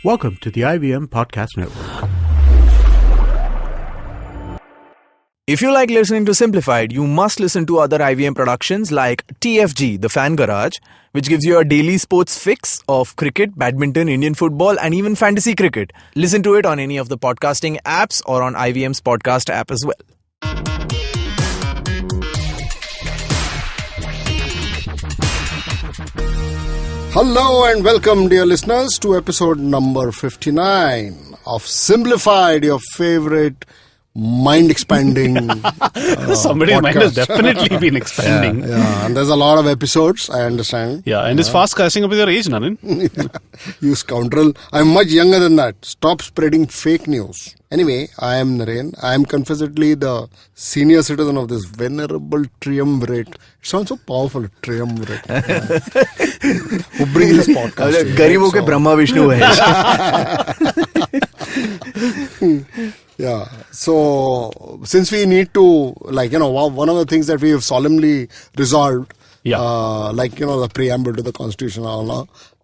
Welcome to the IVM Podcast Network. If you like listening to Simblified, you must listen to other IVM productions like TFG, The Fan Garage, which gives you a daily sports fix of cricket, badminton, Indian football, and even fantasy cricket. Listen to it on any of the podcasting apps or on IVM's podcast app as well. Hello and welcome, dear listeners, to episode number 59 of Simblified, your favorite mind-expanding Somebody's mind has podcast. definitely been expanding. Yeah, and there's a lot of episodes, I understand. Yeah, and it's fast catching up with your age, Naren. You scoundrel. I'm much younger than that. Stop spreading fake news. Anyway, I am Naren. I am confessedly the senior citizen of this venerable triumvirate. It sounds so powerful, triumvirate. Who brings this podcast to you, गरीबों के right? Brahma Vishnu है. Yeah. So, since we need to, one of the things that we have solemnly resolved, the preamble to the Constitution,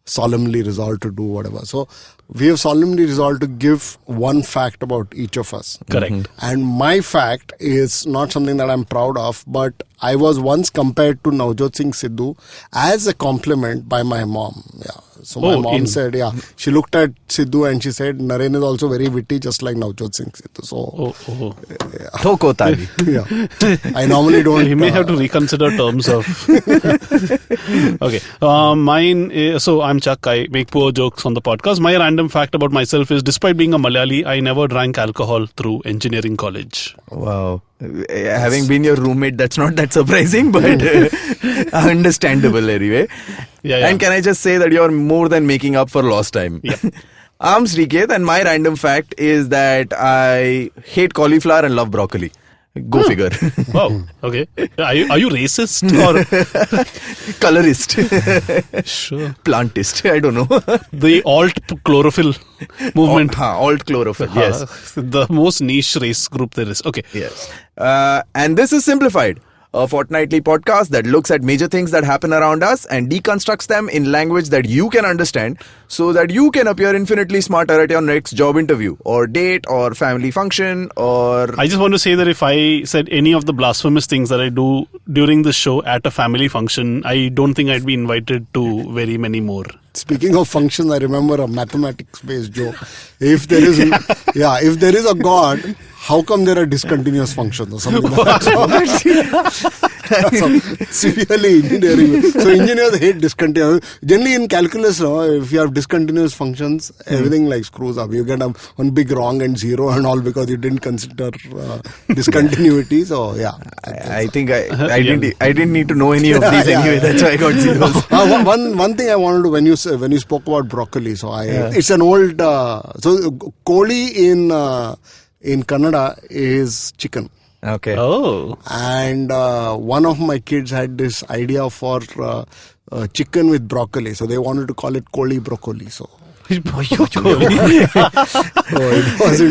solemnly resolved to do whatever. So, we have solemnly resolved to give one fact about each of us. Correct. Mm-hmm. And my fact is not something that I'm proud of, but I was once compared to Navjot Singh Sidhu as a compliment by my mom. Yeah. So my mom said, she looked at Sidhu and she said, Naren is also very witty, just like Navjot Singh Sidhu. So, Thoko tali. yeah. I normally don't. You may have to reconsider terms of. Okay. Mine is, so I'm Chuck. I make poor jokes on the podcast. My random fact about myself is, despite being a Malayali, I never drank alcohol through engineering college. Wow. Having been your roommate, that's not that surprising, but understandable anyway. Yeah. And can I just say that you're more than making up for lost time? Yeah. I'm Srikeit, and my random fact is that I hate cauliflower and love broccoli. Go figure. Wow. Okay. Are you racist or Colorist? sure Plantist? I don't know. the alt chlorophyll movement? Alt chlorophyll. Yes. The most niche race group there is. Okay. Yes. And this is Simplified, a fortnightly podcast that looks at major things that happen around us and deconstructs them in language that you can understand so that you can appear infinitely smarter at your next job interview or date or family function or... I just want to say that if I said any of the blasphemous things that I do during the show at a family function, I don't think I'd be invited to very many more. Speaking of functions, I remember a mathematics-based joke. If there is, if there is a God, how come there are discontinuous functions or something like that? So, severely engineering. So engineers hate discontinuous. Generally in calculus, if you have discontinuous functions, everything like screws up. You get one big wrong and zero and all because you didn't consider discontinuity. So I think I didn't need to know any of these anyway. That's why I got zeros. One thing I wanted to, when you spoke about broccoli, so it's an old so koli in Kannada is chicken. Okay. Oh. And one of my kids had this idea for chicken with broccoli, so they wanted to call it koli broccoli. So. It wasn't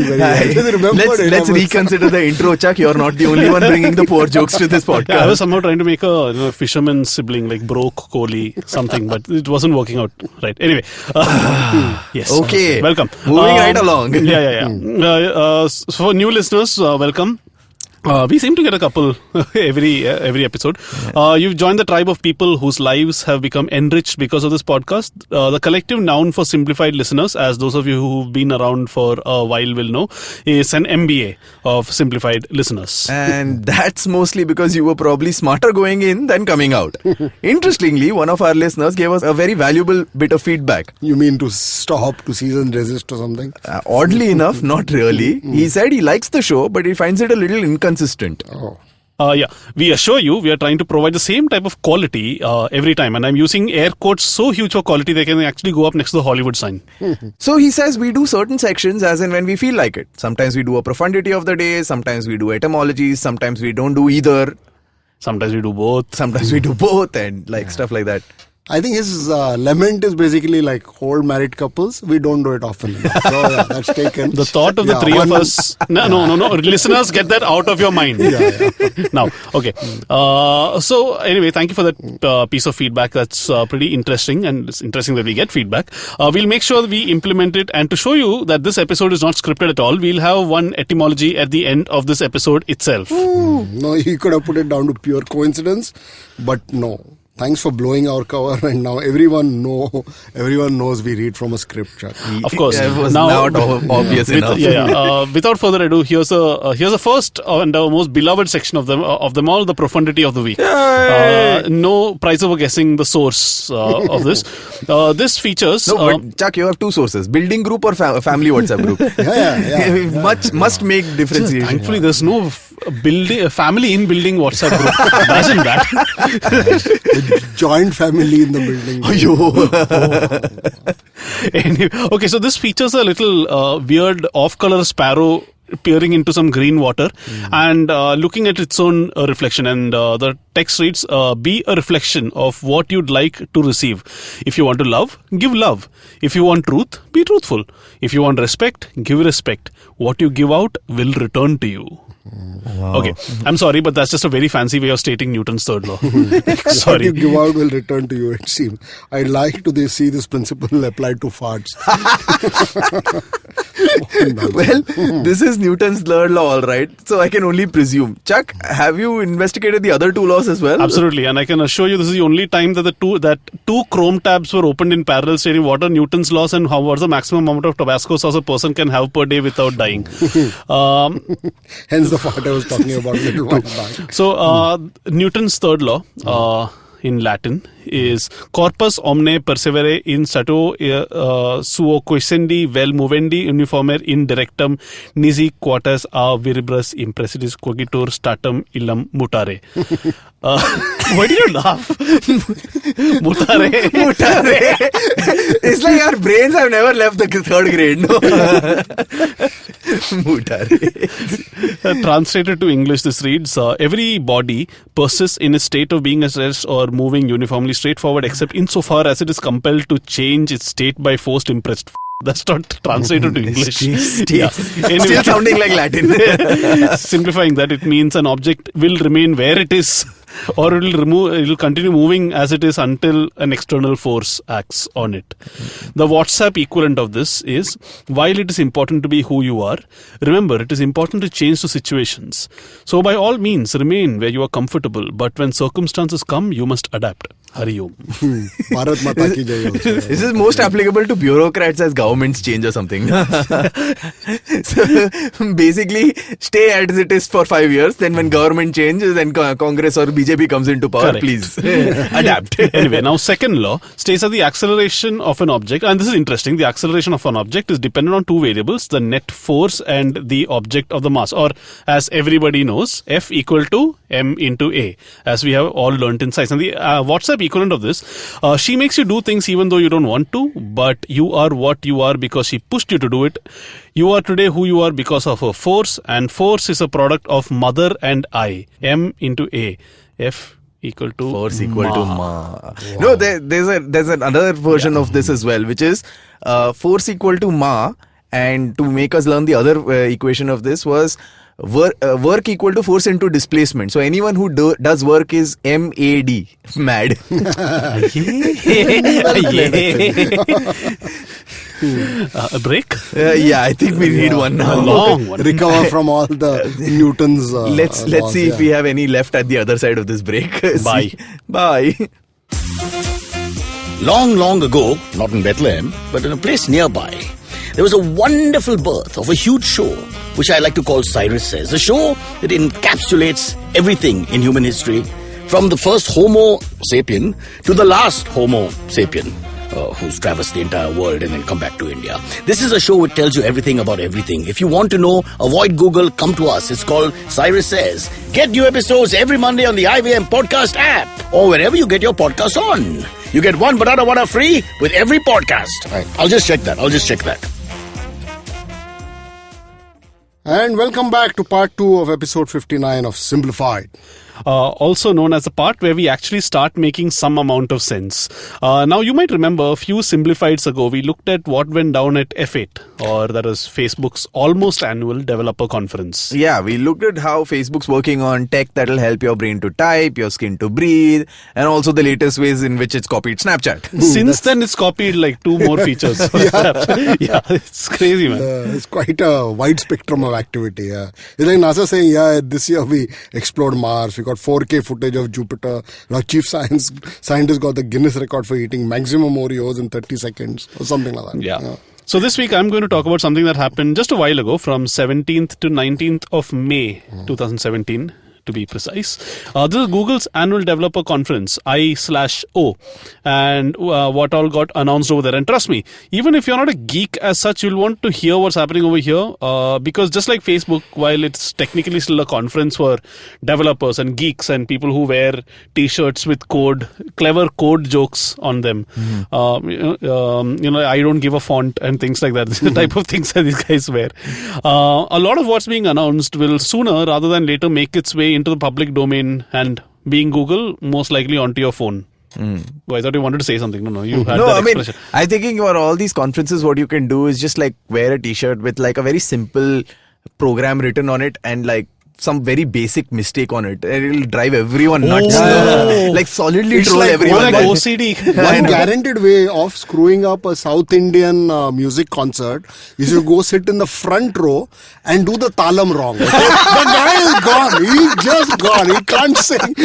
very. I just remembered Let's reconsider the intro, Chuck. You're not the only one bringing the poor jokes to this podcast. Yeah, I was somehow trying to make a fisherman sibling like broke Kohli something, but it wasn't working out. Right. Anyway. Yes. Okay. Welcome. Moving right along. So for new listeners, welcome. We seem to get a couple every episode. You've joined the tribe of people whose lives have become enriched because of this podcast. The collective noun for simplified listeners, as those of you who've been around for a while will know, is an MBA of simplified listeners. And that's mostly because you were probably smarter going in than coming out. Interestingly, one of our listeners gave us a very valuable bit of feedback. You mean to stop, to cease and resist or something? Oddly enough, not really. He said he likes the show, but he finds it a little inconsistent. Oh. We assure you we are trying to provide the same type of quality every time, and I'm using air quotes so huge for quality they can actually go up next to the Hollywood sign. So he says we do certain sections as and when we feel like it. Sometimes we do a profundity of the day, sometimes we do etymologies, sometimes we don't do either. Sometimes we do both. Sometimes we do both and stuff like that. I think his lament is basically like old married couples. We don't do it often. So that's taken. The thought of the three of us. No. Listeners, get that out of your mind. Now, okay. So anyway, thank you for that piece of feedback. That's pretty interesting, and it's interesting that we get feedback. We'll make sure we implement it, and to show you that this episode is not scripted at all, we'll have one etymology at the end of this episode itself. No, he could have put it down to pure coincidence, but no. Thanks for blowing our cover, and now everyone knows we read from a script, Chuck. Of course, it was not obvious enough. Without further ado, here's a first and most beloved section of them all, the profundity of the week. No prize over guessing the source of this. This features. No, but Chuck, you have two sources: building group or family WhatsApp group. Must make differentiation. Thankfully, there's no family in building WhatsApp group. Imagine that. Joint family in the building. Anyway, okay, so this features a little weird off-color sparrow peering into some green water and looking at its own reflection, and the text reads, be a reflection of what you'd like to receive. If you want to love, give love. If you want truth, be truthful. If you want respect, give respect. What you give out will return to you. Wow. Okay, I'm sorry, but that's just a very fancy way of stating Newton's third law. Sorry. What you give out will return to you, it seems. I'd like to see this principle applied to farts. Well, this is Newton's third law, all right. So I can only presume. Chuck, have you investigated the other two laws as well? Absolutely, and I can assure you this is the only time that two Chrome tabs were opened in parallel, stating what are Newton's laws and what's the maximum amount of Tabasco sauce a person can have per day without dying. Hence the fart I was talking about a little while back. So, Newton's third law in Latin is corpus omne persevere in stato suo quiescendi vel movendi uniformer in directum nisi quatas a viribus impressidis cogitur statum illum mutare. Why did you laugh? Mutare. It's like our brains have never left the third grade, no? Mutare. Translated to English, this reads, every body persists in a state of being at rest or moving uniformly straightforward except insofar as it is compelled to change its state by forced impressed. That's not translated to English. Anyway, still sounding like Latin. Simplifying that, it means an object will remain where it is, or it will continue moving as it is until an external force acts on it. The WhatsApp equivalent of this is, while it is important to be who you are, remember it is important to change to situations. So by all means, remain where you are comfortable, but when circumstances come, you must adapt. Ayayyo. Bharat Mata ki jai. This is most applicable to bureaucrats as governments change or something. So basically, stay as it is for 5 years. Then when government changes and Congress or BJP comes into power, correct, please adapt. Anyway, now second law states that the acceleration of an object, and this is interesting, the acceleration of an object is dependent on two variables, the net force and the object of the mass, or as everybody knows, F equal to M into A, as we have all learnt in science. And the WhatsApp equivalent of this, she makes you do things even though you don't want to, but you are what you are because she pushed you to do it. You are today who you are because of her force, and force is a product of mother and I. M into A. F equal to force equal to ma. Wow. No, there's another version of this as well, which is force equal to ma, and to make us learn the other equation of this was work equal to force into displacement. So anyone who does work is MAD, mad. A break? Yeah, I think we need one now. A long one. Recover from all the Newton's. Let's see if we have any left at the other side of this break. Bye. Bye. Long ago, not in Bethlehem, but in a place nearby, there was a wonderful birth of a huge show, which I like to call Cyrus Says. A show that encapsulates everything in human history, from the first Homo sapien to the last Homo sapien, who's traversed the entire world and then come back to India. This is a show which tells you everything about everything. If you want to know, avoid Google, come to us. It's called Cyrus Says. Get new episodes every Monday on the IVM podcast app or wherever you get your podcasts on. You get one banana vada free with every podcast. Right. I'll just check that. And welcome back to part 2 of episode 59 of Simblified. also known as the part where we actually start making some amount of sense. Now, you might remember a few Simblifieds ago, we looked at what went down at F8, or that is Facebook's almost annual developer conference. Yeah, we looked at how Facebook's working on tech that'll help your brain to type, your skin to breathe, and also the latest ways in which it's copied Snapchat. Since then, it's copied like 2 more features. Yeah, it's crazy, man. It's quite a wide spectrum of activity. Yeah. It's like NASA saying, this year we explored Mars. We got 4K footage of Jupiter. Our chief scientist got the Guinness record for eating maximum Oreos in 30 seconds or something like that. Yeah. So this week I'm going to talk about something that happened just a while ago, from 17th to 19th of May 2017. To be precise. This is Google's annual developer conference, I/O, and what all got announced over there. And trust me, even if you're not a geek as such, you'll want to hear what's happening over here, because just like Facebook, while it's technically still a conference for developers and geeks and people who wear t-shirts with clever code jokes on them, I don't give a font and things like that. This is the type of things that these guys wear. A lot of what's being announced will sooner rather than later make its way into the public domain, and being Google, most likely onto your phone. Oh, I thought you wanted to say something. No, you had that expression. I'm thinking for all these conferences, what you can do is just like wear a t-shirt with like a very simple program written on it and like some very basic mistake on it. It'll drive everyone nuts. Like solidly It's troll like everyone. Like OCD. One guaranteed way of screwing up a South Indian music concert is you go sit in the front row and do the talam wrong. Okay? The guy is gone. He's just gone. He can't sing.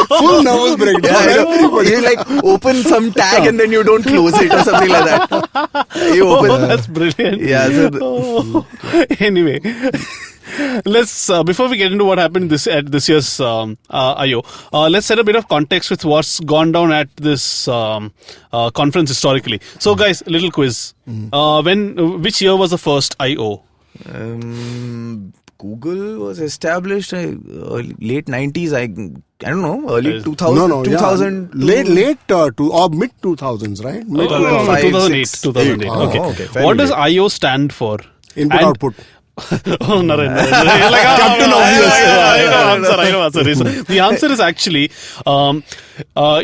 Full nervous breakdown. You like open some tag and then you don't close it or something like that. You open. That's brilliant. Yeah. So Anyway. Let's before we get into what happened at this year's Ayayyo, let's set a bit of context with what's gone down at this conference historically. So, guys, a little quiz. Which year was the first I/O? Google was established late 90s. I don't know, early 2000. No, 2000. Yeah. Late or mid 2000s, right? Mid 2008. Okay. What does I/O stand for? Input output. Oh, Naren. Like, Captain Obvious. I know answer. The answer is actually,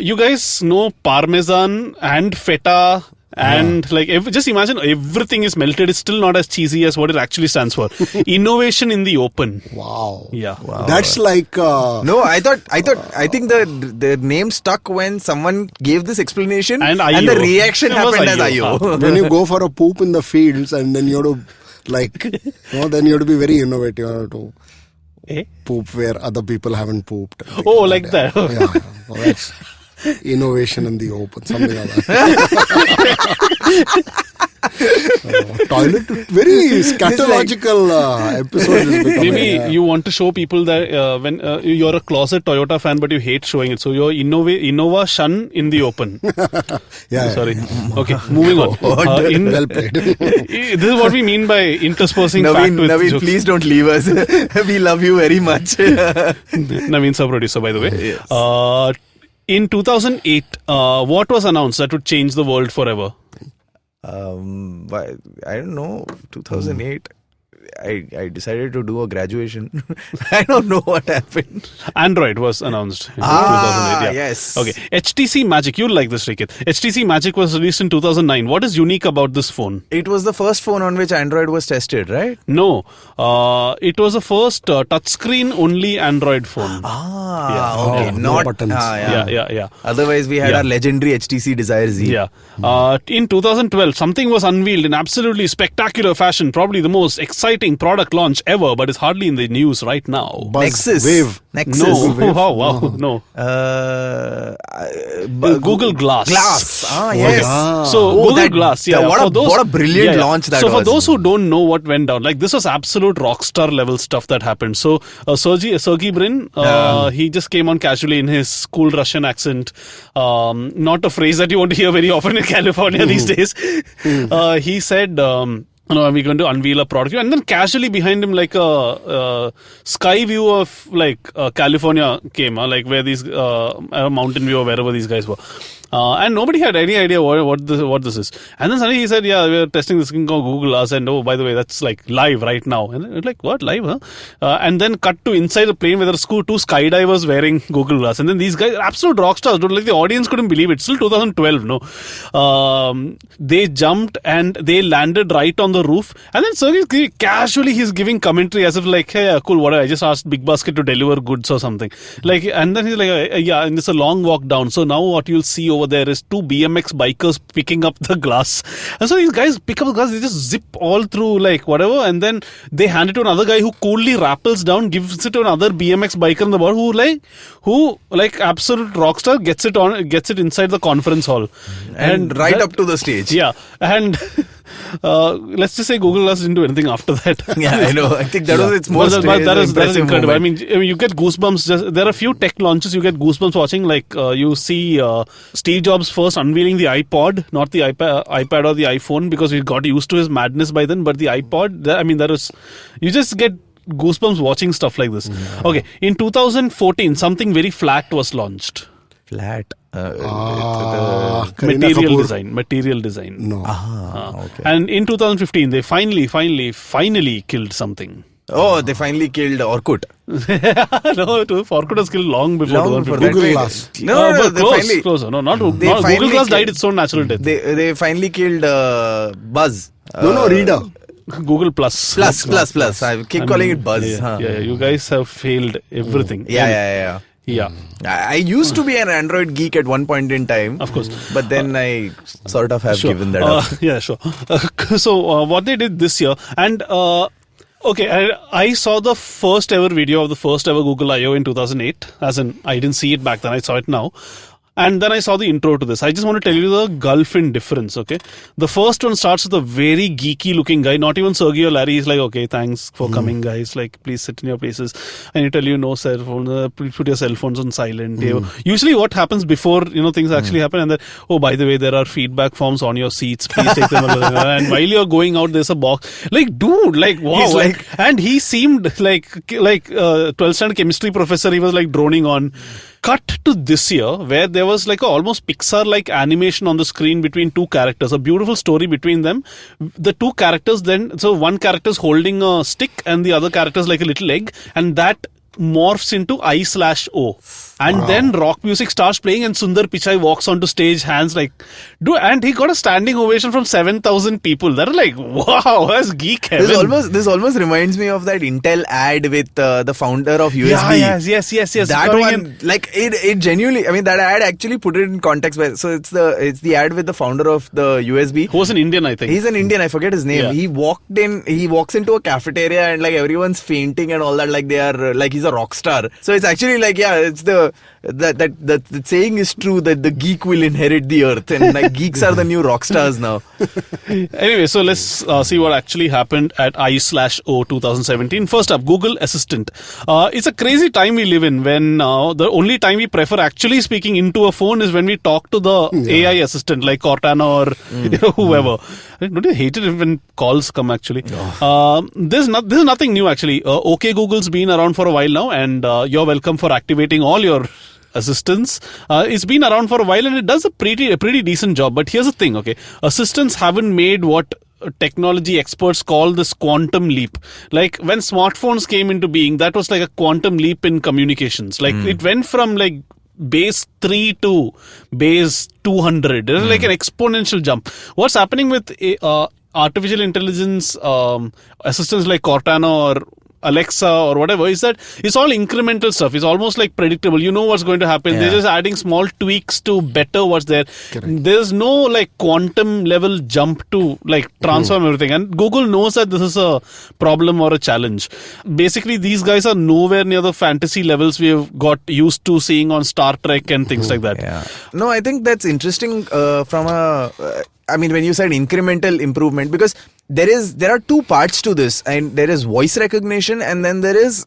you guys know Parmesan and feta. And just imagine everything is melted. It's still not as cheesy as what it actually stands for. Innovation in the open. Wow. Yeah. Wow. That's like. No, I think the name stuck when someone gave this explanation and the reaction happened as Ayayyo. When you go for a poop in the fields and then you have to then you have to be very innovative. You have to poop where other people haven't pooped. Oh, like that. Yeah. Well, that's innovation in the open, something like that. Toilet, very scatological episode. Maybe you want to show people that when you're a closet Toyota fan, but you hate showing it. So you're Innova Shun in the open. Sorry. Okay, moving on. Well played. This is what we mean by interspersing fact with Naveen, jokes. please don't leave us. We love you very much. Naveen's our producer, by the way. Yes. In 2008, what was announced that would change the world forever? I don't know, 2008. I decided to do a graduation. I don't know what happened. Android was announced in 2008. Yeah. Yes. Okay. HTC Magic. You'll like this, Srikeit. HTC Magic was released in 2009. What is unique about this phone? It was the first phone on which Android was tested, right? No. It was the first touchscreen only Android phone. Okay. No buttons. Yeah. Otherwise, we had our legendary HTC Desire Z. Yeah. In 2012, something was unveiled in absolutely spectacular fashion. Probably the most exciting product launch ever, but it's hardly in the news right now. Nexus. Wave. Nexus. No. Wave. Wow. No. Google Glass. Glass. Yes. So Google Glass. Yeah. What a brilliant launch that was. So for those who don't know what went down, like this was absolute rockstar level stuff that happened. So Sergey Brin, he just came on casually in his cool Russian accent. Not a phrase that you want to hear very often in California these days. He said, we're going to unveil a product, and then casually behind him, like a sky view of California came, like where these a mountain view or wherever these guys were, And nobody had any idea what this is. And then suddenly he said, yeah, we're testing this thing called Google Glass, and oh, by the way, that's like live right now. And it's like, what, live, huh? And then cut to inside the plane where there are two skydivers wearing Google Glass. And then these guys, absolute rock stars, dude, like the audience couldn't believe it. Still 2012, no? They jumped and they landed right on the roof. And then Sergey casually he's giving commentary as if like, hey, cool, whatever, I just asked Big Basket to deliver goods or something. Like, and then he's like, yeah, and it's a long walk down. So now what you'll see over there is two BMX bikers picking up the glass. And so these guys pick up the glass, they just zip all through like whatever, and then they hand it to another guy who coolly rappels down, gives it to another BMX biker in the bar who like absolute rock star gets it inside the conference hall. And right up to the stage. Yeah. And let's just say Google Glass didn't do anything after that. Yeah, I know. I think that was its most that is incredible. Moment. I mean, you get goosebumps. There are a few tech launches you get goosebumps watching. Like you see Steve Jobs first unveiling the iPod, not the iPad or the iPhone, because we got used to his madness by then. But the iPod, I mean, you just get goosebumps watching stuff like this. Yeah. Okay, in 2014, something very flat was launched. Flat. Material design. No. Okay. And in 2015, they finally killed something. Oh, they finally killed Orkut. No, Orkut was killed long before Google Glass. No, close. No, not Google Glass died its own natural death. They finally killed Buzz. Reader. Google Plus. I keep calling it Buzz. Yeah, you guys have failed everything. Yeah. Yeah. I used to be an Android geek at one point in time. Of course. But then I sort of have given that up. Yeah, sure. So what they did this year, and okay, I saw the first ever video of the first ever Google I/O in 2008. As in, I didn't see it back then, I saw it now. And then I saw the intro to this. I just want to tell you the gulf in difference, okay? The first one starts with a very geeky looking guy. Not even Sergey or Larry. He's like, okay, thanks for coming, guys. Like, please sit in your places. I need to tell you, no cell phone. Please put your cell phones on silent. Usually what happens before, things actually happen, and then, oh, by the way, there are feedback forms on your seats. Please take them. And while you're going out, there's a box. Like, dude, like, wow. And he seemed like 12th standard chemistry professor. He was like droning on. Cut to this year, where there was like a almost Pixar-like animation on the screen between two characters, a beautiful story between them. The two characters so one character's holding a stick and the other character's like a little egg, and that morphs into I/O. And then rock music starts playing and Sundar Pichai walks onto stage, hands like, dude, and he got a standing ovation from 7,000 people. They're like, wow, that's geek heaven. This almost reminds me of that Intel ad with the founder of USB. Yes. That one, like, it genuinely, I mean, that ad actually put it in context. So it's the ad with the founder of the USB. Who was an Indian, I think. He's an Indian, I forget his name. Yeah. He walks into a cafeteria and like everyone's fainting and all that, like they are, like he's a rock star. So it's actually like, yeah, it's the saying is true that the geek will inherit the earth, and like geeks are the new rock stars now. Anyway, so let's see what actually happened at I/O 2017. First up, Google Assistant. It's a crazy time we live in when the only time we prefer actually speaking into a phone is when we talk to the AI assistant like Cortana or whoever. Don't you hate it when calls come actually? This is nothing new actually. OK Google's been around for a while now, and you're welcome for activating all your assistants. It's been around for a while and it does a pretty decent job. But here's the thing, okay? Assistants haven't made what technology experts call this quantum leap. Like when smartphones came into being, that was like a quantum leap in communications. Like it went from like base 3 to base 200. It was like an exponential jump. What's happening with artificial intelligence assistants like Cortana or Alexa or whatever is that it's all incremental stuff. It's almost like predictable. You know what's going to happen. They're just adding small tweaks to better what's there. Correct. There's no like quantum level jump to like transform everything. And Google knows that this is a problem or a challenge. Basically, these guys are nowhere near the fantasy levels we have got used to seeing on Star Trek and things like that. Yeah. No, I think that's interesting from a... I mean, when you said incremental improvement, because there are two parts to this, and there is voice recognition, and then there is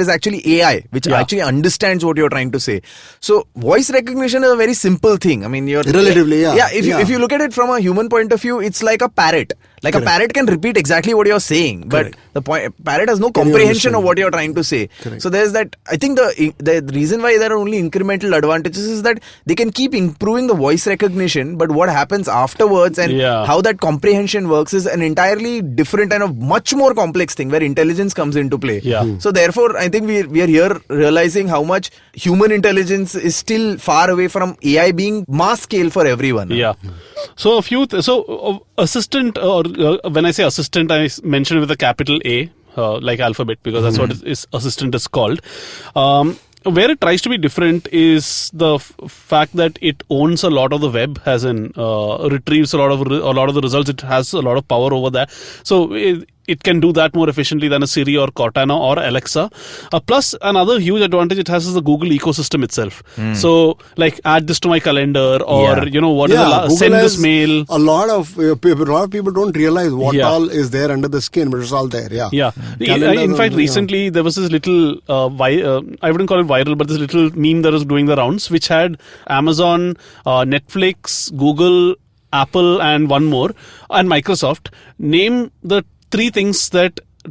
actually AI, which actually understands what you're trying to say. So voice recognition is a very simple thing. I mean, you're relatively, if you look at it from a human point of view, it's like a parrot. Like a parrot can repeat exactly what you're saying, but the parrot has no comprehension of what you're trying to say. So there's that. I think the reason why there are only incremental advantages is that they can keep improving the voice recognition, but what happens afterwards and how that comprehension works is an entirely different and a much more complex thing where intelligence comes into play. So therefore, I think we are here realizing how much human intelligence is still far away from AI being mass scale for everyone. So assistant, or when I say assistant, I mention with a capital A, like alphabet, because that's what assistant is called. Where it tries to be different is the fact that it owns a lot of the web, as in retrieves a lot of the results. It has a lot of power over that. So it can do that more efficiently than a Siri or Cortana or Alexa. Plus, another huge advantage it has is the Google ecosystem itself. So, like, add this to my calendar, or what is send this mail. A lot of people don't realize what all is there under the skin, but it's all there. In fact, recently there was this little I wouldn't call it viral, but this little meme that was doing the rounds, which had Amazon, Netflix, Google, Apple, and one more, and Microsoft. Name the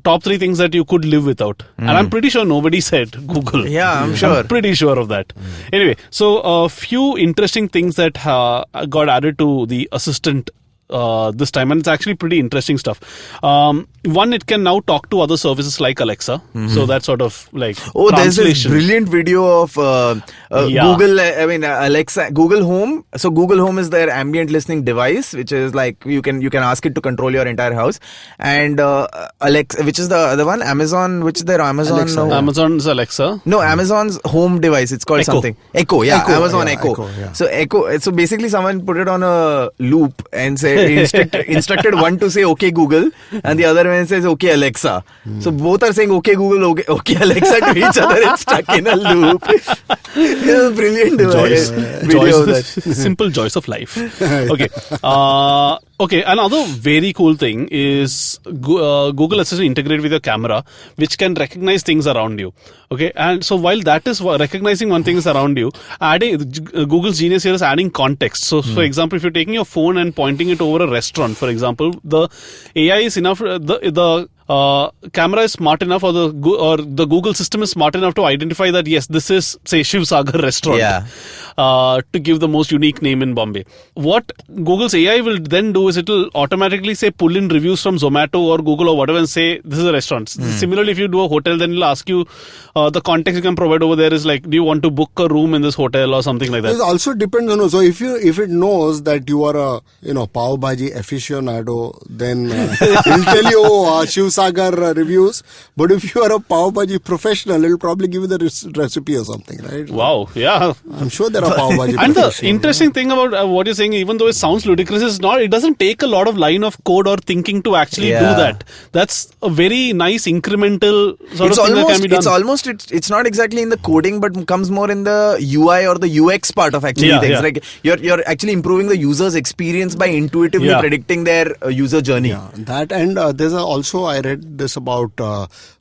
top three things that you could live without. And I'm pretty sure nobody said Google. I'm sure. I'm pretty sure of that. Anyway, so a few interesting things that got added to the assistant this time, and it's actually pretty interesting stuff. One, it can now talk to other services like Alexa. So that's sort of like there's this brilliant video of Google, Alexa, Google Home. So Google Home is their ambient listening device, which is like you can ask it to control your entire house. And Alexa, which is the other one, Amazon, which is their Amazon. Alexa, Amazon's Alexa. No, Amazon's home device. It's called something. Echo. Amazon Echo. So Echo. So basically, someone put it on a loop and instructed one to say "Okay Google" and the other one says "Okay Alexa." So both are saying "Okay Google," "Okay Alexa" to each other. It's stuck in a loop. It's a brilliant video of that. Simple joys of life. Okay. Another very cool thing is Google Assistant integrated with your camera, which can recognize things around you. Okay, and so while that is recognizing one thing is around you, Google's genius here is adding context. So, for example, if you're taking your phone and pointing it over a restaurant, for example, the AI is enough. The camera is smart enough, or the Google system is smart enough to identify that yes, this is, say, Shiv Sagar restaurant. To give the most unique name in Bombay. What Google's AI will then do is it will automatically say pull in reviews from Zomato or Google or whatever and say this is a restaurant. Similarly, if you do a hotel, then it'll ask you the context you can provide over there is like, do you want to book a room in this hotel or something like that? It also depends on. So if it knows that you are a pav bhaji aficionado, then it'll tell you Shiv Sagar reviews. But if you are a pav bhaji professional, it'll probably give you the recipe or something, right? Wow, yeah. I'm sure there are pav bhaji. And the interesting thing about what you're saying, even though it sounds ludicrous, is not. It doesn't take a lot of line of code or thinking to actually do that. That's a very nice incremental sort of thing that can be done. It's not exactly in the coding, but comes more in the UI or the UX part of actually things. Yeah. Like you're actually improving the user's experience by intuitively predicting their user journey. Yeah, that, and there's also, I read this about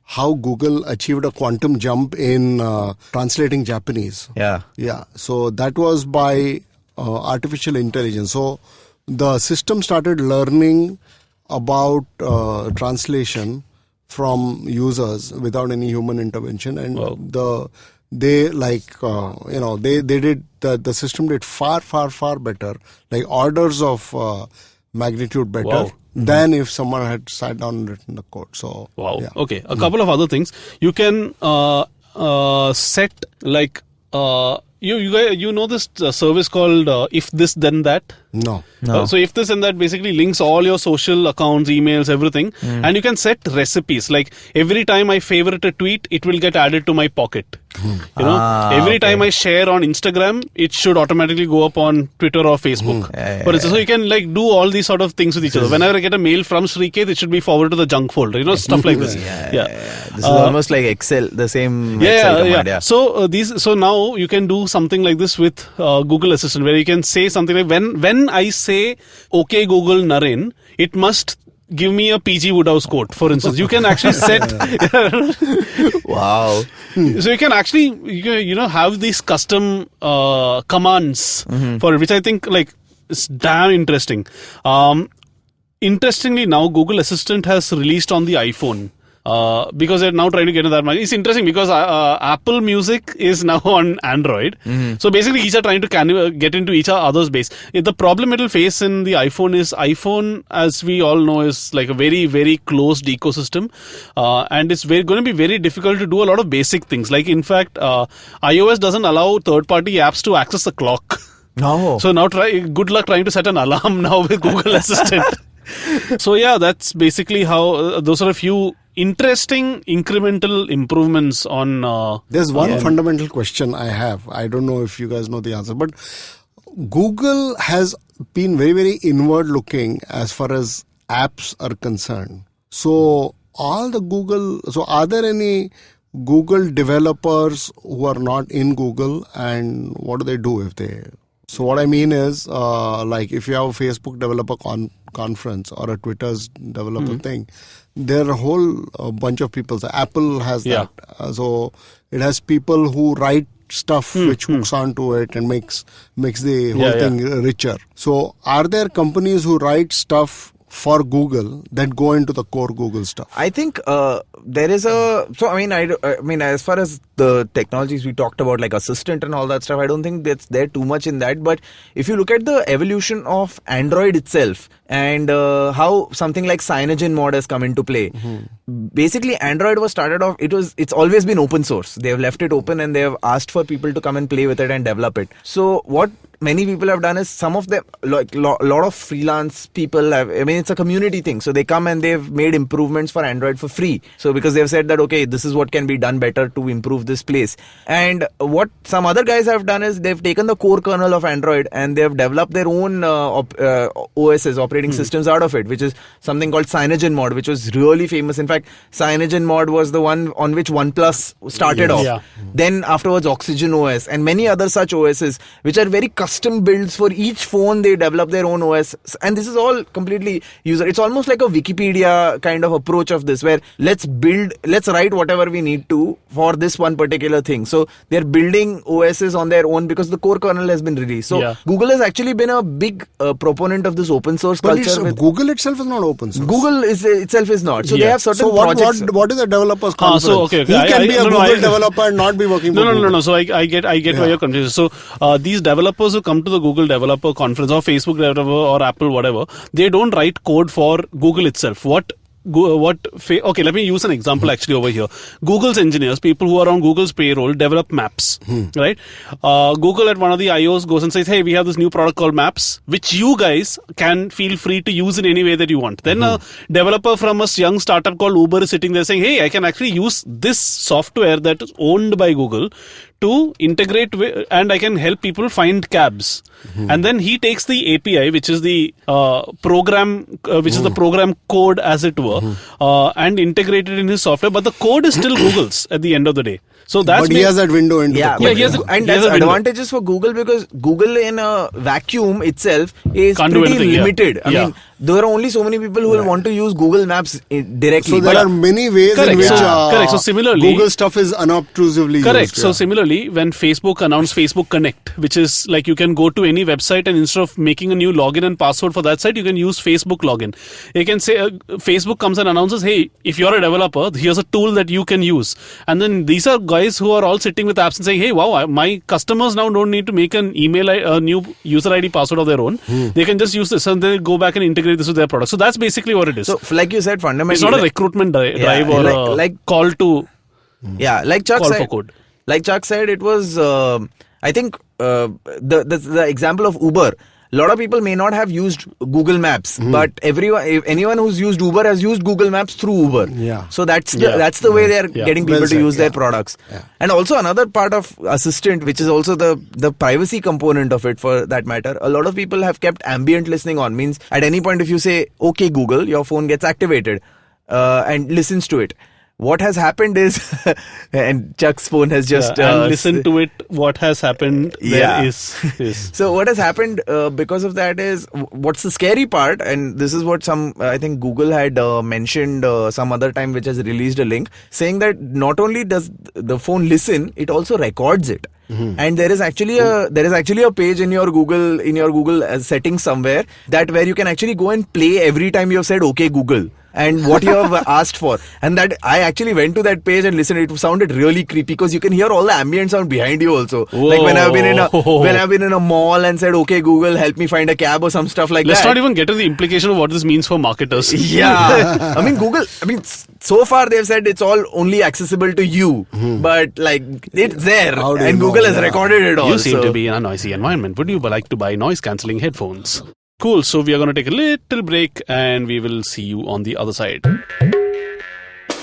how Google achieved a quantum jump in translating Japanese. Yeah. So that was by artificial intelligence. So the system started learning about translation from users without any human intervention, and the system did far better, like orders of magnitude better than if someone had sat down and written the code. So okay, a couple of other things you can set, like you know this service called If This Then That? No. So If This and That basically links all your social accounts, emails, everything, and you can set recipes. Like every time I favorite a tweet, it will get added to my pocket. Every time I share on Instagram, it should automatically go up on Twitter or Facebook. So you can like do all these sort of things with each other. Whenever I get a mail from Srikeit, it should be forwarded to the junk folder. Stuff like this. This is almost like Excel, the same Excel command. So now you can do something like this with Google Assistant, where you can say something like, when I say "Okay Google Naren," it must give me a PG Woodhouse quote, for instance. You can actually set wow. So you can actually have these custom commands for it, which I think like is damn interesting. interestingly, now Google Assistant has released on the iPhone. Because they're now trying to get into that market. It's interesting because Apple Music is now on Android. So basically, each are trying to get into each other's base. The problem it will face in the iPhone is iPhone, as we all know, is like a very, very closed ecosystem. And it's going to be very difficult to do a lot of basic things. Like, in fact, iOS doesn't allow third-party apps to access the clock. No. So now good luck trying to set an alarm now with Google Assistant. So yeah, that's basically how those are a few interesting incremental improvements on. There's one fundamental question I have. I don't know if you guys know the answer, but Google has been very, very inward looking as far as apps are concerned. So are there any Google developers who are not in Google, and what do they do if they? So what I mean is, like if you have a Facebook developer conference or a Twitter's developer thing, there are a whole bunch of people. So Apple has that. So it has people who write stuff which hooks onto it and makes the whole thing richer. So are there companies who write stuff for Google that go into the core Google stuff? I think there is I mean, as far as the technologies we talked about, like Assistant and all that stuff, I don't think that's there too much in that. But if you look at the evolution of Android itself and how something like CyanogenMod has come into play, basically Android was started off. It's always been open source. They have left it open and they have asked for people to come and play with it and develop it. So what many people have done is, some of them, like lot of freelance people have, I mean, it's a community thing. So they come and they've made improvements for Android for free. So because they've said that, okay, this is what can be done better to improve this place. And what some other guys have done is they've taken the core kernel of Android and they've developed their own OSs, operating systems out of it, which is something called CyanogenMod, which was really famous. In fact, CyanogenMod was the one on which OnePlus started off. Yeah. Then afterwards Oxygen OS and many other such OSs, which are very custom builds for each phone. They develop their own OS, and this is all completely user. It's almost like a Wikipedia kind of approach of this, where let's write whatever we need to for this one particular thing. So they're building OSs on their own because the core kernel has been released. So Google has actually been a big proponent of this open source culture. Google itself is not open source. Google itself is not. So they have certain projects. What is the developers conference? So okay. Who can be a Google developer and not be working for Google? No. So I get why you're confused. So these developers who come to the Google developer conference or Facebook developer or Apple, whatever, they don't write code for Google itself. Okay, let me use an example actually over here. Google's engineers, people who are on Google's payroll, develop maps, right? Google at one of the IOs goes and says, hey, we have this new product called Maps, which you guys can feel free to use in any way that you want. Then a developer from a young startup called Uber is sitting there saying, hey, I can actually use this software that is owned by Google to integrate with, and I can help people find cabs. And then he takes the API, which is the program, which is the program code, as it were, and integrate it in his software. But the code is still Google's at the end of the day. So that's he has that window into the code. And that's advantages for Google, because Google in a vacuum itself is pretty limited. I mean, there are only so many people who will want to use Google Maps directly. So there are many ways in which So similarly, Google stuff is unobtrusively used. So similarly, when Facebook announced Facebook Connect, which is like you can go to any website and instead of making a new login and password for that site, you can use Facebook login. You can say Facebook comes and announces, hey, if you're a developer, here's a tool that you can use. And then these are guys who are all sitting with apps and saying, hey, wow, my customers now don't need to make an a new user ID password of their own. They can just use this and then go back and integrate this with their product. So that's basically what it is. So like you said, fundamentally, it's not a recruitment drive or a call to like Chuck call said, for code. Like Chuck said, it was I think the example of Uber. A lot of people may not have used Google Maps, but anyone who's used Uber has used Google Maps through Uber. Yeah. So that's the way they're getting people to use their products. Yeah. And also another part of Assistant, which is also the privacy component of it, for that matter. A lot of people have kept ambient listening on. Means at any point if you say, okay Google, your phone gets activated and listens to it. what has happened is, and Chuck's phone has just... and listen to it, what has happened there is. So what has happened because of that is, what's the scary part, and this is what I think Google had mentioned some other time, which has released a link, saying that not only does the phone listen, it also records it. And there is actually a page in your Google settings somewhere where you can actually go and play every time you have said okay Google and what you have asked for. And that I actually went to that page and listened. It sounded really creepy because you can hear all the ambient sound behind you also. Whoa. Like when I've been in a mall and said okay Google, help me find a cab or some stuff like Let's that. not even get to the implication of what this means for marketers. Yeah. Google, so far they've said it's all only accessible to you, but like it's there and Google has recorded it all. You seem to be in a noisy environment. Would you like to buy noise cancelling headphones? Cool. So we are going to take a little break and we will see you on the other side.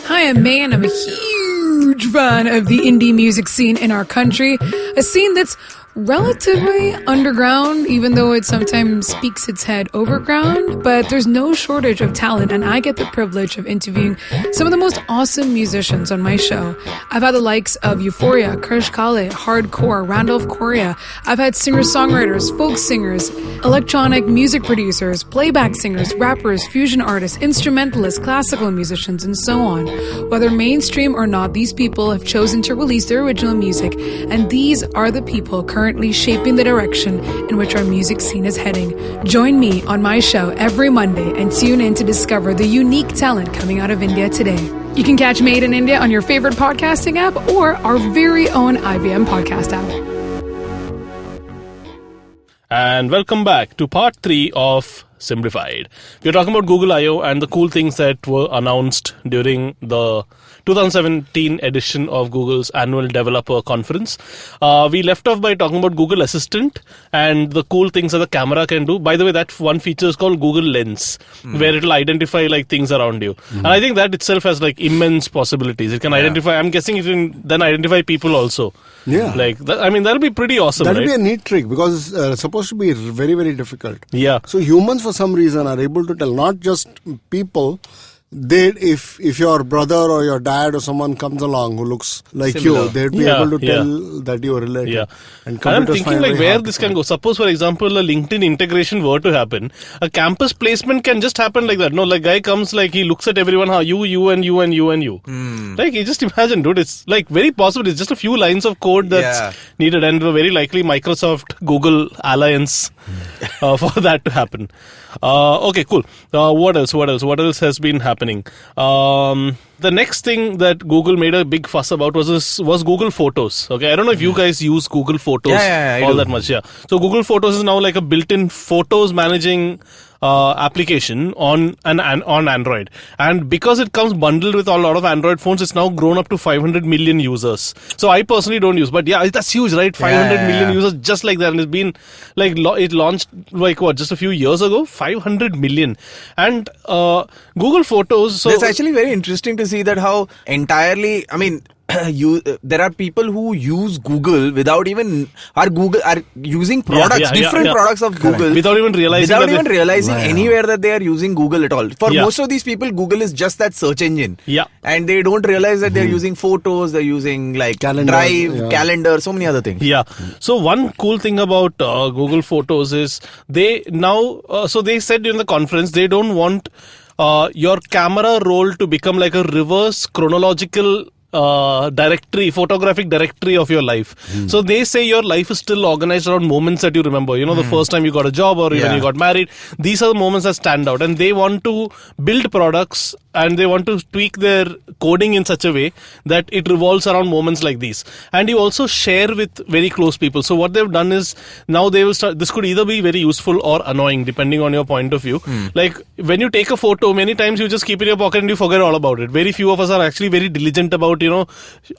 Hi, I'm May and I'm a huge fan of the indie music scene in our country. A scene that's relatively underground, even though it sometimes speaks its head overground, but there's no shortage of talent, and I get the privilege of interviewing some of the most awesome musicians on my show. I've had the likes of Euphoria, Krish Kale, Hardcore, Randolph Correa. I've had singer-songwriters, folk singers, electronic music producers, playback singers, rappers, fusion artists, instrumentalists, classical musicians, and so on. Whether mainstream or not, these people have chosen to release their original music, and these are the people currently shaping the direction in which our music scene is heading. Join me on my show every Monday and tune in to discover the unique talent coming out of India today. You can catch Made in India on your favorite podcasting app or our very own IVM podcast app. And welcome back to part 3 of Simblified. We're talking about Google I.O. and the cool things that were announced during the 2017 edition of Google's annual developer conference. We left off by talking about Google Assistant and the cool things that the camera can do. By the way, that one feature is called Google Lens, where it'll identify like things around you. And I think that itself has like immense possibilities. It can identify, I'm guessing it can then identify people also. Yeah. Like, that'll be pretty awesome, That'll right? be a neat trick because it's supposed to be very, very difficult. Yeah. So humans for some reason are able to tell, not just people. If your brother or your dad or someone comes along who looks like Similar. you, they'd be able to tell that you are related. Yeah. And I'm computers thinking find like very where hard this to can find. go. Suppose, for example, a LinkedIn integration were to happen, a campus placement can just happen like that. No, like guy comes, like he looks at everyone, how you and you and you and you. Like you just imagine, dude, it's like very possible. It's just a few lines of code that's needed, and very likely Microsoft Google alliance for that to happen. Okay, cool. What else? What else has been happening? The next thing that Google made a big fuss about was Google Photos. Okay, I don't know if you guys use Google Photos all that much. Yeah. So Google Photos is now like a built-in photos managing application on Android, and because it comes bundled with a lot of Android phones, it's now grown up to 500 million users. So I personally don't use, but yeah, that's huge, right? 500 million users just like that, and it's been like it launched like just a few years ago. 500 million, and Google Photos. So it's actually very interesting to see that how entirely. There are people who use Google without even are using products, different products of Google without even realizing anywhere that they are using Google at all. For most of these people, Google is just that search engine. Yeah, and they don't realize that they're using Photos, they're using like Calendar, Drive, Calendar, so many other things. Yeah. So one cool thing about Google Photos is they now. So they said during the conference they don't want your camera roll to become like a reverse chronological photographic directory of your life. So they say your life is still organized around moments that you remember. You know, the first time you got a job or when you got married. These are the moments that stand out, and they want to build products and they want to tweak their coding in such a way that it revolves around moments like these. And you also share with very close people. So what they've done is now they will start. This could either be very useful or annoying depending on your point of view. Like when you take a photo, many times you just keep it in your pocket and you forget all about it. Very few of us are actually very diligent about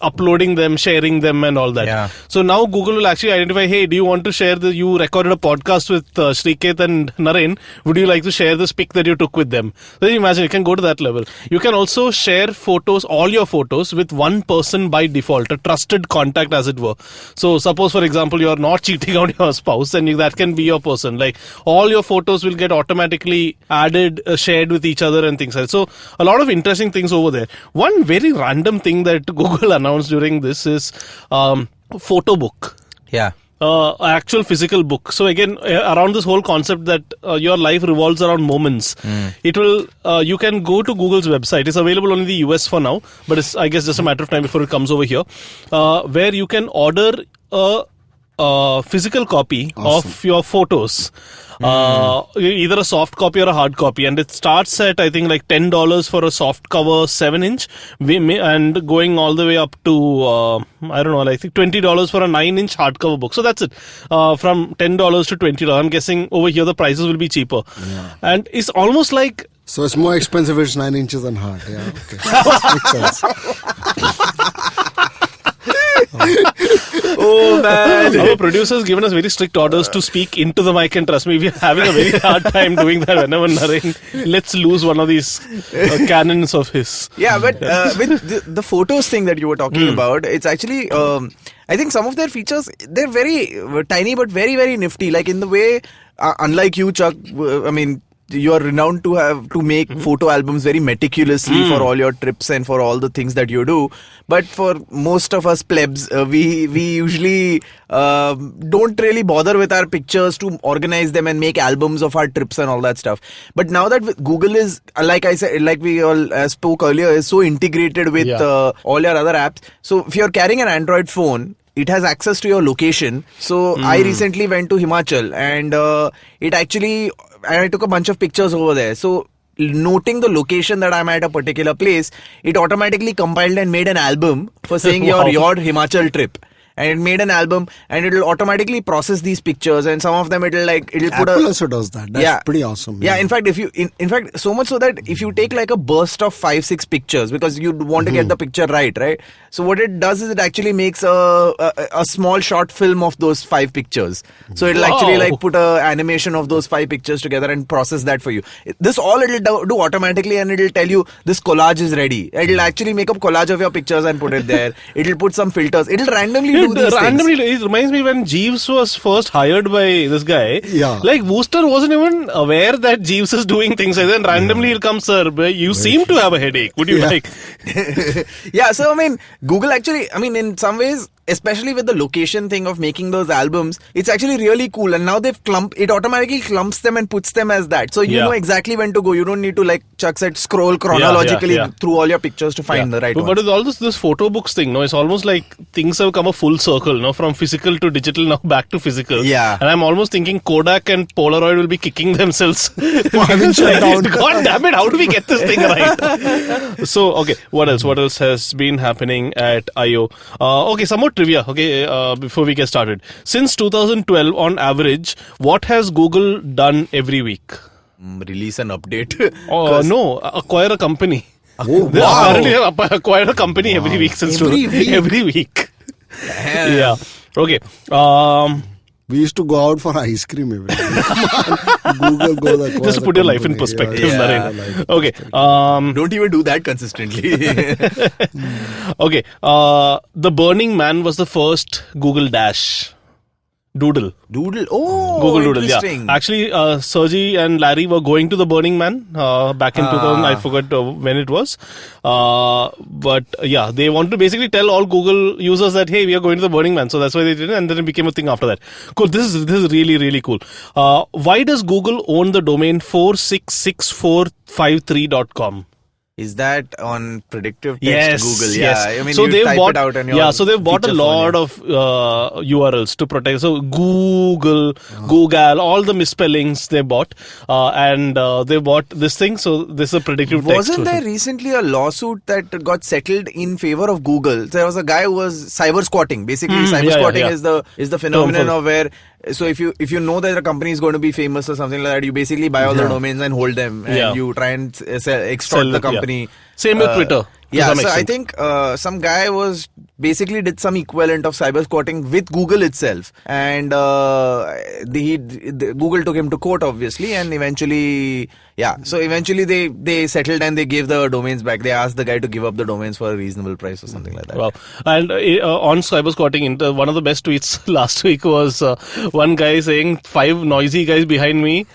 uploading them, sharing them and all that. Yeah. So now Google will actually identify, hey, do you want to share you recorded a podcast with Srikeit and Naren, would you like to share this pic that you took with them? So you imagine, it can go to that level. You can also share photos, all your photos, with one person by default, a trusted contact as it were. So suppose, for example, you are not cheating on your spouse, and that can be your person. Like all your photos will get automatically added, shared with each other and things like that. So a lot of interesting things over there. One very random thing that Google announced during this is photo book. Yeah. Actual physical book. So again, around this whole concept that your life revolves around moments, it will. You can go to Google's website. It's available only in the US for now, but it's, I guess, just a matter of time before it comes over here, where you can order a physical copy of your photos. Either a soft copy or a hard copy, and it starts at I think like $10 for a soft cover 7-inch, and going all the way up to I don't know, I think $20 for a 9-inch hardcover book. So that's it, from $10 to $20. I'm guessing over here the prices will be cheaper, and it's almost like. So it's more expensive if it's 9 inches and hard. Yeah, okay. Makes sense. Oh man! Our producer's given us very strict orders to speak into the mic, and trust me, we're having a very hard time doing that whenever Naren lets loose one of these cannons of his. Yeah, but with the photos thing that you were talking about, it's actually, I think some of their features, they're very tiny but very, very nifty. Like in the way, unlike you, Chuck, I mean, you are renowned to make photo albums very meticulously for all your trips and for all the things that you do. But for most of us plebs, we usually don't really bother with our pictures to organize them and make albums of our trips and all that stuff. But now that Google is, like I said, like we all spoke earlier, is so integrated with all your other apps. So if you're carrying an Android phone, it has access to your location. So I recently went to Himachal, and I took a bunch of pictures over there. So noting the location that I'm at a particular place, it automatically compiled and made an album for saying your Himachal trip. And it made an album, and it will automatically process these pictures, and some of them it'll put Apple also does that. That's pretty awesome. Yeah, in fact, in fact, so much so that if you take like a burst of 5-6 pictures, because you want to get the picture right? So what it does is it actually makes a small short film of those 5 pictures. So it'll actually put a animation of those 5 pictures together and process that for you. This all it'll do automatically, and it'll tell you this collage is ready. It'll actually make a collage of your pictures and put it there. It'll put some filters. It'll randomly do these randomly things. It reminds me when Jeeves was first hired by this guy. Yeah. Like Wooster wasn't even aware that Jeeves is doing things like that. And randomly he'll come, sir, you seem to have a headache. Would you like? Yeah, so I mean, Google actually, I mean, in some ways, especially with the location thing of making those albums, it's actually really cool. And now it automatically clumps them and puts them as that. So you know exactly when to go. You don't need to, like Chuck said, scroll chronologically through all your pictures to find the right one. But with all this photo books thing, it's almost like things have come a full circle, from physical to digital, now back to physical. Yeah. And I'm almost thinking Kodak and Polaroid will be kicking themselves. Having shut down. God damn it, how do we get this thing right? So, okay, what else? What else has been happening at Ayayyo? Okay, some more trivia, before we get started. Since 2012, on average, what has Google done every week? Release an update. No, acquire a company. Oh, They wow. apparently have acquired a company every week since every week. Yeah. Okay. We used to go out for ice cream every day. Come on. Google goes. Just put your life in perspective, Naren. Okay. Don't even do that consistently. Okay. The Burning Man was the first Google Dash. Doodle. Oh, Google Doodle, interesting. yeah. Actually, Sergey and Larry were going to the Burning Man back in 2000. I forgot when it was. But yeah, they wanted to basically tell all Google users that, hey, we are going to the Burning Man. So that's why they did it, and then it became a thing after that. Cool. This is really, really cool. Why does Google own the domain 466453.com? Is that on predictive text Yes, Google? yes. I mean, so you they've type bought, it out on your so they've bought a feature lot phone, of URLs to protect. So Google, all the misspellings they bought, and they bought this thing. So this is a predictive text. Wasn't there recently a lawsuit that got settled in favor of Google? There was a guy who was cyber squatting. Basically, cyber squatting is the phenomenon of where. So if you know that a company is going to be famous or something like that, you basically buy all the domains and hold them, and you try and extort the company. Same with Twitter. Yeah, some so I extent. think some guy basically did some equivalent of cyber squatting with Google itself, and Google took him to court, obviously, and eventually, so eventually they settled and they gave the domains back. They asked the guy to give up the domains for a reasonable price or something like that. Wow. And on cyber squatting, one of the best tweets last week was one guy saying 5 noisy guys behind me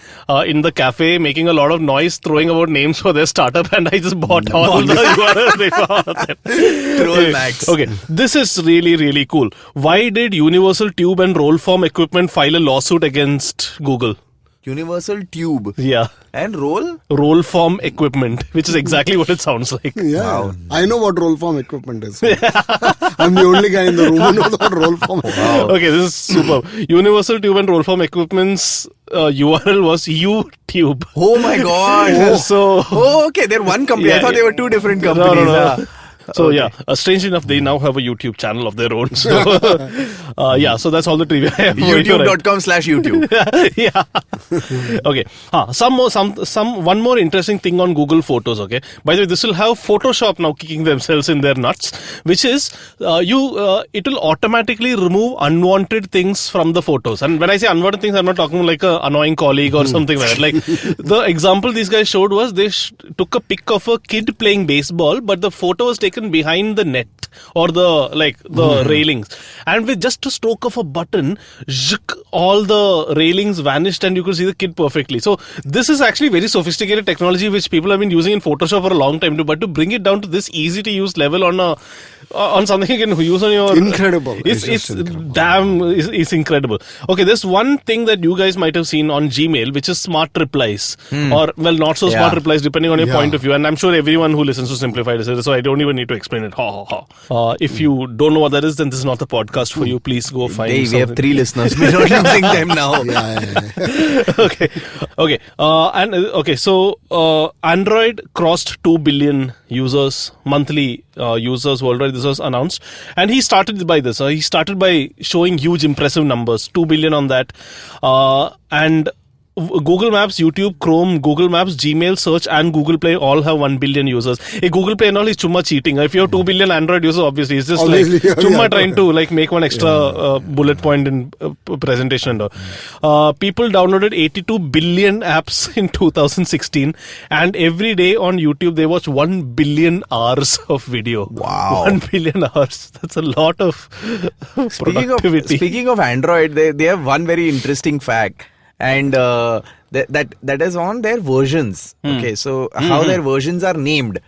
in the cafe making a lot of noise, throwing about names for their startup, and I just bought all the URLs. Troll Max. Okay, this is really, really cool. Why did Universal Tube and Rollform Equipment file a lawsuit against Google? Universal Tube. Yeah. And Roll? Rollform Equipment, which is exactly what it sounds like. Yeah, Wow. I know what roll form equipment is. I'm the only guy in the room who knows what roll form is. Okay, this is super. Universal Tube and Rollform Equipment's URL was YouTube. Oh my god. So, Oh, okay, they're one company. I Yeah, thought they were two different companies. No. So strangely enough, they now have a YouTube channel of their own. So so that's all the trivia I have. YouTube.com/YouTube. Yeah. Okay. One more interesting thing on Google Photos. Okay. By the way, this will have Photoshop now kicking themselves in their nuts, which is it will automatically remove unwanted things from the photos. And when I say unwanted things, I'm not talking like an annoying colleague or something like that. Like the example these guys showed was they took a pic of a kid playing baseball, but the photo was taken behind the net or the railings, and with just a stroke of a button, all the railings vanished and you could see the kid perfectly. So this is actually very sophisticated technology which people have been using in Photoshop for a long time, but to bring it down to this easy to use level on something you can use on your Incredible. It's incredible. It's incredible. Okay, there's one thing that you guys might have seen on Gmail, which is smart replies, or not so smart replies depending on your point of view. And I'm sure everyone who listens to Simplified is it, so I don't even need to explain it. If you don't know what that is, then this is not the podcast for you. Please go find. We have 3 listeners. We're not using them now. Okay. So Android crossed 2 billion users, monthly users worldwide. This was announced, and he started by this. He started by showing huge, impressive numbers. 2 billion on that, and Google Maps, YouTube, Chrome, Google Maps, Gmail, Search, and Google Play all have 1 billion users. Google Play and all is chumma cheating. If you have 2 billion Android users, obviously it's just chumma trying to make one extra bullet point in presentation and all. People downloaded 82 billion apps in 2016, and every day on YouTube they watch 1 billion hours of video. Wow. 1 billion hours. That's a lot of productivity. Speaking of Android, they have one very interesting fact. And that is on their versions. Okay, so how their versions are named.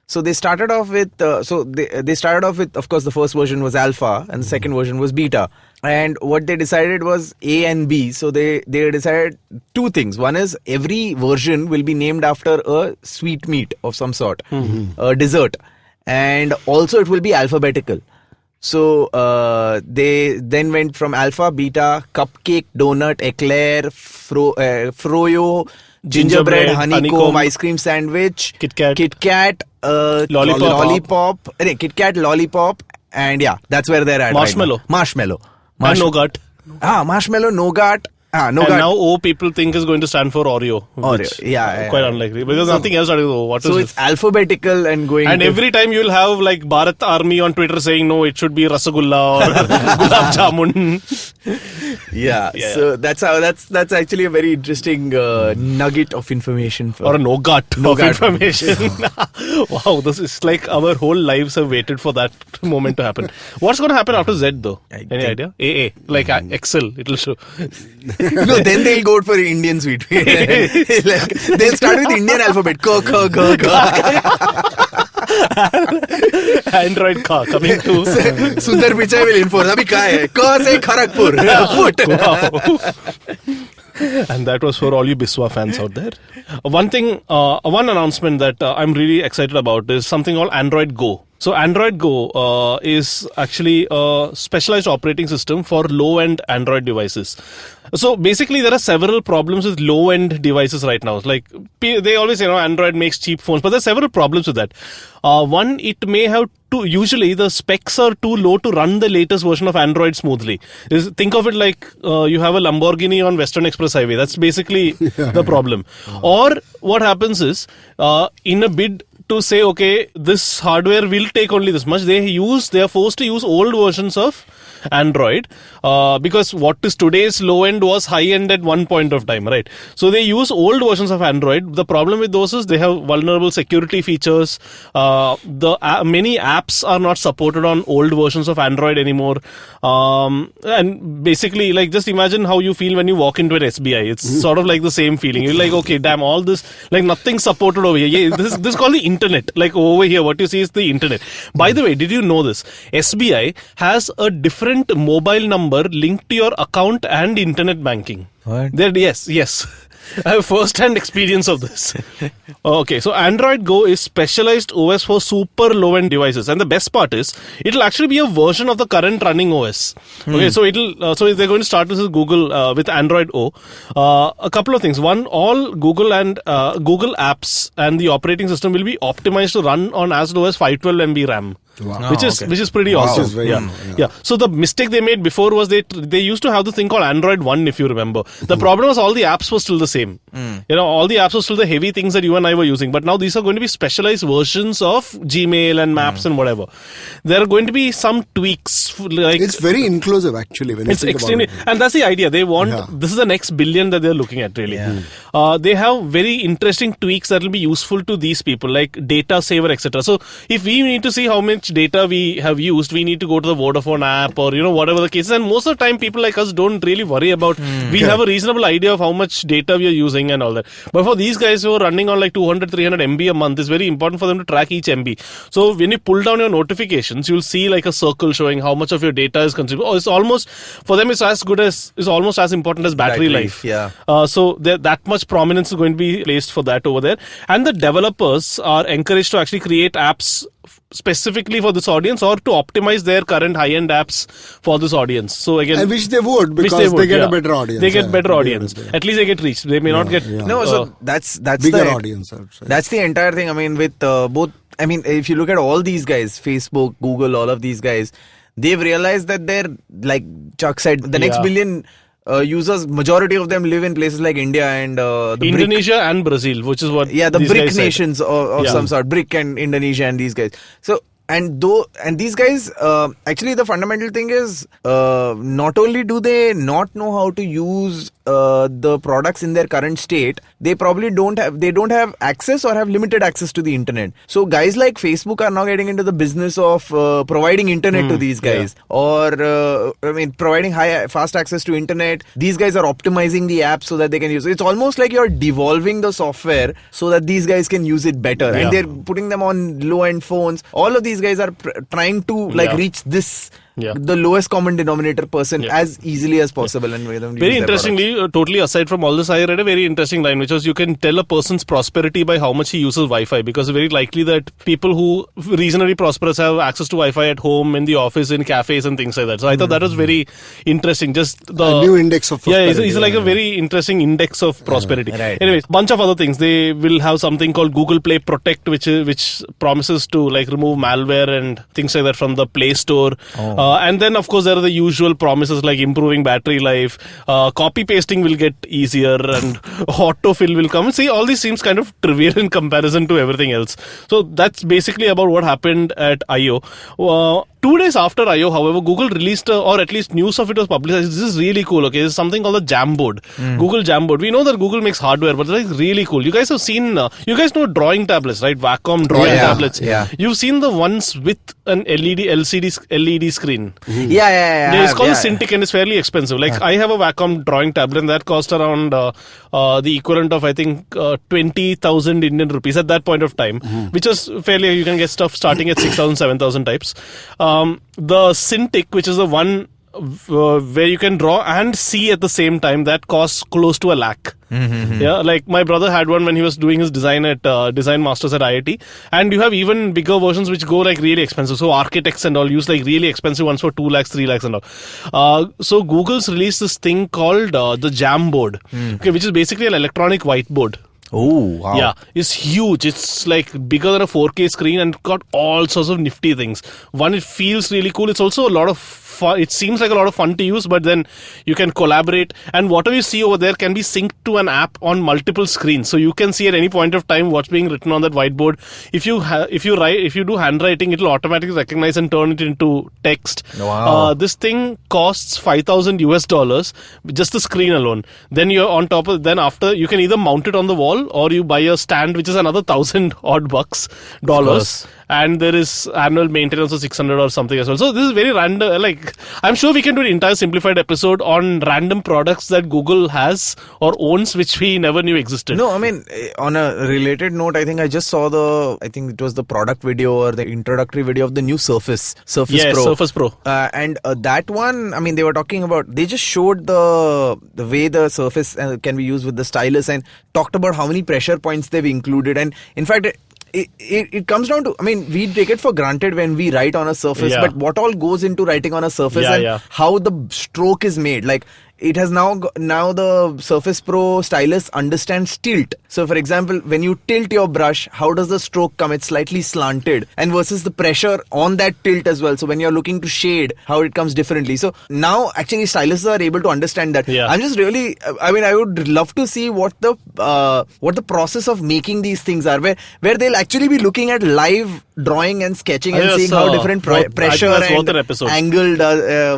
So they started off with they started off with, of course, the first version was alpha and the second version was beta. And what they decided was A and B. So they decided 2 things. One is every version will be named after a sweet meat of some sort, a dessert, and also it will be alphabetical. So they then went from alpha, beta, cupcake, donut, eclair, froyo, gingerbread, honeycomb, ice cream sandwich, Kit Kat, lollipop, Kit Kat, lollipop, and that's where they're at. Marshmallow. Right now. Marshmallow. And nougat. Marshmallow, nougat. And now O people think is going to stand for Oreo. Quite unlikely because nothing else started with O. So it's alphabetical and going. And every time you'll have like Bharat Army on Twitter saying no, it should be Rasagulla or Gulab Jamun. So that's actually a very interesting nugget of information or a nougat of information. Wow, this is like our whole lives have waited for that moment to happen. What's going to happen after Z though? Any idea? AA, like Excel, it'll show. No, then they'll go for Indian sweet. They'll start with Indian alphabet. K, K, G, G. Android car coming to Sundar Pichai will enforce. Abhi kya hai? K se Kharagpur. Foot. And that was for all you Biswa fans out there. One announcement that I'm really excited about is something called Android Go. So Android Go is actually a specialized operating system for low-end Android devices. So basically there are several problems with low-end devices right now. Like they always say, Android makes cheap phones, but there are several problems with that. One, it may have usually the specs are too low to run the latest version of Android smoothly. Think of it like you have a Lamborghini on Western Express Highway. That's basically the problem. Or what happens is in a bid to say, okay, this hardware will take only this much, they are forced to use old versions of Android, because what is today's low end was high end at one point of time, right? So they use old versions of Android. The problem with those is they have vulnerable security features. Many apps are not supported on old versions of Android anymore. And basically, like, just imagine how you feel when you walk into an SBI. It's sort of like the same feeling. You're like, okay, damn, all this, like, nothing's supported over here. Yeah, this is called the internet. Like, over here, what you see is the internet. By the way, did you know this? SBI has a different mobile number linked to your account and internet banking. What? Yes. I have first-hand experience of this. Okay, so Android Go is specialized OS for super low-end devices, and the best part is it'll actually be a version of the current running OS. Okay, so so they're going to start this with Google with Android O. A couple of things. One, all Google and Google apps and the operating system will be optimized to run on as low as 512 MB RAM. Wow. Which is pretty awesome. Which is very yeah. So the mistake they made before was they used to have this thing called Android One, if you remember. The problem was all the apps were still the same. You know, all the apps were still the heavy things that you and I were using. But now these are going to be specialized versions of Gmail and Maps and whatever. There are going to be some tweaks. Like, it's very inclusive, actually. When it's you think extremely, about it. and that's the idea. They want this is the next billion that they're looking at, really. They have very interesting tweaks that will be useful to these people, like data saver, etc. So if we need to see how much data we have used, we need to go to the Vodafone app or, you know, whatever the case is. And most of the time, people like us don't really worry about. We have a reasonable idea of how much data we are using and all that. But for these guys who are running on like 200, 300 MB a month, it's very important for them to track each MB. So when you pull down your notifications, you'll see like a circle showing how much of your data is consumed. Oh, it's almost, for them, it's almost as important as battery life. Yeah. So that much prominence is going to be placed for that over there. And the developers are encouraged to actually create apps specifically for this audience or to optimize their current high-end apps for this audience. So again, I wish they would, because they get a better audience. They get better audience. At least they get reached. They may not get No, so that's bigger audience, I would say. That's the entire thing. I mean, with both. I mean, if you look at all these guys, Facebook, Google, all of these guys, they've realized that they're, like Chuck said, the next billion users, majority of them live in places like India and Indonesia and Brazil, which is what the BRIC nations of some sort, BRIC and Indonesia and these guys. So and these guys, actually the fundamental thing is not only do they not know how to use the products in their current state, they probably don't have access or have limited access to the internet. So guys like Facebook are now getting into the business of providing internet to these guys, or providing fast access to internet. These guys are optimizing the app so that they can use it. It's almost like you're devolving the software so that these guys can use it better, and they're putting them on low end phones. All of these guys are trying to reach this the lowest common denominator person as easily as possible. And very interestingly, totally aside from all this, I read a very interesting line, which was you can tell a person's prosperity by how much he uses Wi-Fi, because it's very likely that people who reasonably prosperous have access to Wi-Fi at home, in the office, in cafes and things like that. So I thought that was very interesting. Just the new index of prosperity. It's like a very interesting index of prosperity. Right. Anyways, bunch of other things. They will have something called Google Play Protect, which promises to like remove malware and things like that from the Play Store. And then, of course, there are the usual promises like improving battery life, copy pasting will get easier, and autofill will come. See, all these seems kind of trivial in comparison to everything else. So that's basically about what happened at I/O. 2 days after I/O, however, Google released, or at least news of it was publicized. This is really cool. Okay, this is something called the Jamboard. Google Jamboard. We know that Google makes hardware, but it's like really cool. You guys have seen, you guys know drawing tablets, right? Wacom drawing tablets. Yeah. You've seen the ones with an LED screen. Yeah. It's called the Cintiq, and it's fairly expensive. Like I have a Wacom drawing tablet, and that cost around the equivalent of, I think, 20,000 Indian rupees at that point of time, which is fairly, you can get stuff starting at 6,000, 7,000 types. The Cintiq, which is the one where you can draw and see at the same time, that costs close to 1 lakh. Yeah, like my brother had one when he was doing his design at Design Masters at IIT, and you have even bigger versions which go like really expensive. So architects and all use like really expensive ones for 2 lakhs, 3 lakhs and all. So Google's released this thing called the Jamboard, okay, which is basically an electronic whiteboard. Oh, wow. Yeah, it's huge. It's like bigger than a 4K screen and got all sorts of nifty things. One, it feels really cool. It's also a lot of fun. It seems like a lot of fun to use, but then you can collaborate, and whatever you see over there can be synced to an app on multiple screens, so you can see at any point of time what's being written on that whiteboard. If you do handwriting, it'll automatically recognize and turn it into text. Wow. This thing costs $5,000 just the screen alone. Then you're on top of. Then after, you can either mount it on the wall or you buy a stand, which is another $1,000 odd dollars. And there is annual maintenance of $600 or something as well. So this is very random. Like, I'm sure we can do an entire simplified episode on random products that Google has or owns, which we never knew existed. No, I mean, on a related note, I think I just saw I think it was the product video or the introductory video of the new Surface Pro. Surface Pro. And that one, I mean, they were talking about, they just showed the way the Surface can be used with the stylus and talked about how many pressure points they've included. And in fact, it comes down to, I mean, we take it for granted when we write on a surface, but what all goes into writing on a surface and how the stroke is made. Like, it has now the Surface Pro stylus understands tilt. So, for example, when you tilt your brush, how does the stroke come? It's slightly slanted, and versus the pressure on that tilt as well. So, when you're looking to shade, how it comes differently. So, now actually styluses are able to understand that. I'm just really, I mean, I would love to see what the process of making these things are, where they'll actually be looking at live drawing and sketching and seeing how different pressure and angle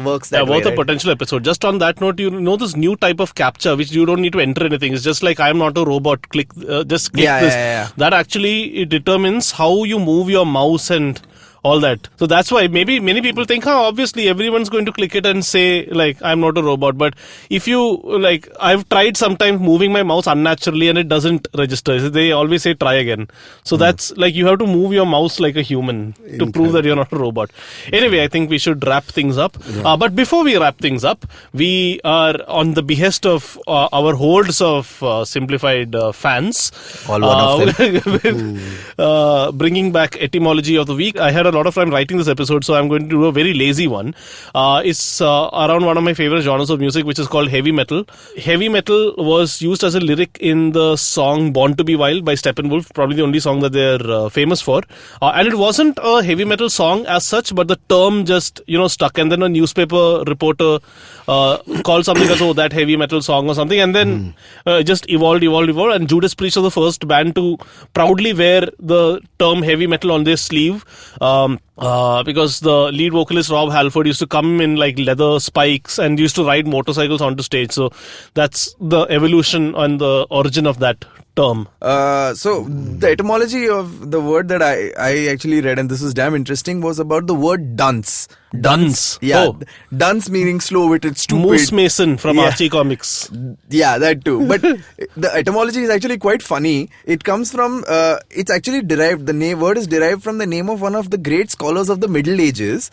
works. That way, worth a potential episode. Just on that note, you know this new type of captcha which you don't need to enter anything. It's just like, I'm not a robot. Just click this. That actually it determines how you move your mouse and all that. So that's why maybe many people think, obviously everyone's going to click it and say, like, I'm not a robot. But if you, like, I've tried sometimes moving my mouse unnaturally and it doesn't register. They always say try again. So that's like, you have to move your mouse like a human to prove that you're not a robot. Anyway, I think we should wrap things up. But before we wrap things up, we are on the behest of our hordes of Simplified fans. All one of them. Bringing back etymology of the week. I had a lot of time writing this episode, so I'm going to do a very lazy one. It's around one of my favorite genres of music, which is called heavy metal. Heavy metal was used as a lyric in the song Born to be Wild by Steppenwolf, probably the only song that they're famous for. And it wasn't a heavy metal song as such, but the term just, stuck. And then a newspaper reporter called something as, that heavy metal song or something. And then just evolved. And Judas Priest was the first band to proudly wear the term heavy metal on their sleeve. Because the lead vocalist Rob Halford used to come in like leather spikes and used to ride motorcycles onto stage. So that's the evolution and the origin of that term. So the etymology of the word that I actually read, and this is damn interesting, was about the word dunce. Dunce. Yeah. Oh. Dunce meaning slow-witted, stupid. Moose Mason from Archie Comics. Yeah, that too. But the etymology is actually quite funny. It comes from, it's actually derived, the word is derived from the name of one of the great scholars of the Middle Ages,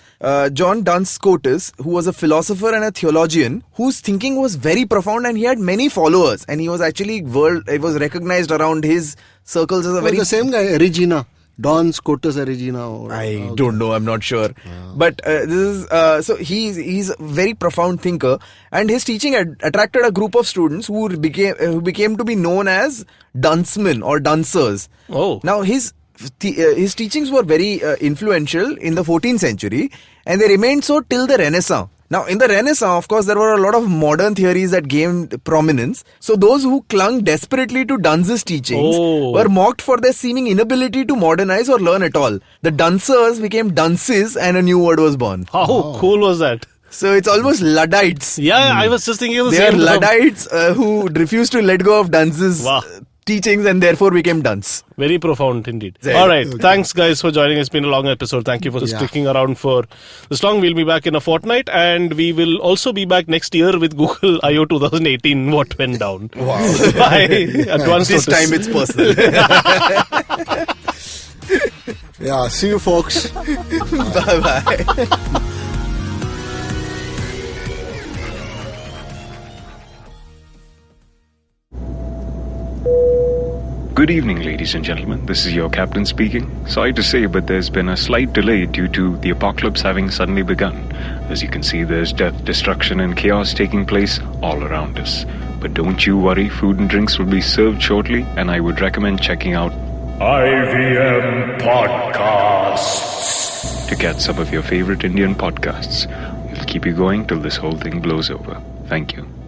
John Duns Scotus, who was a philosopher and a theologian, whose thinking was very profound and he had many followers. And he was actually, it was recognized around his circles as a very... the same guy, Regina. Don Scotus Regina. I don't know. I'm not sure. But this is so he's a very profound thinker, and his teaching attracted a group of students who became to be known as duncemen or duncers. Oh, now his teachings were very influential in the 14th century, and they remained so till the Renaissance. Now, in the Renaissance, of course, there were a lot of modern theories that gained prominence. So those who clung desperately to Duns's teachings were mocked for their seeming inability to modernize or learn at all. The Duncers became dunces and a new word was born. How cool was that? So it's almost Luddites. Yeah, I was just thinking of the same. They are Luddites who refused to let go of Duns's teachings and therefore became dunce. Very profound indeed. All right. Thanks, guys, for joining. It's been a long episode. Thank you for sticking around for this long. We'll be back in a fortnight, and we will also be back next year with Google I/O 2018. What went down? Wow. Bye. Advance this notice. Time it's personal. Yeah. See you, folks. Bye-bye. Good evening, ladies and gentlemen. This is your captain speaking. Sorry to say, but there's been a slight delay due to the apocalypse having suddenly begun. As you can see, there's death, destruction, and chaos taking place all around us. But don't you worry, food and drinks will be served shortly, and I would recommend checking out IVM Podcasts to get some of your favorite Indian podcasts. We'll keep you going till this whole thing blows over. Thank you.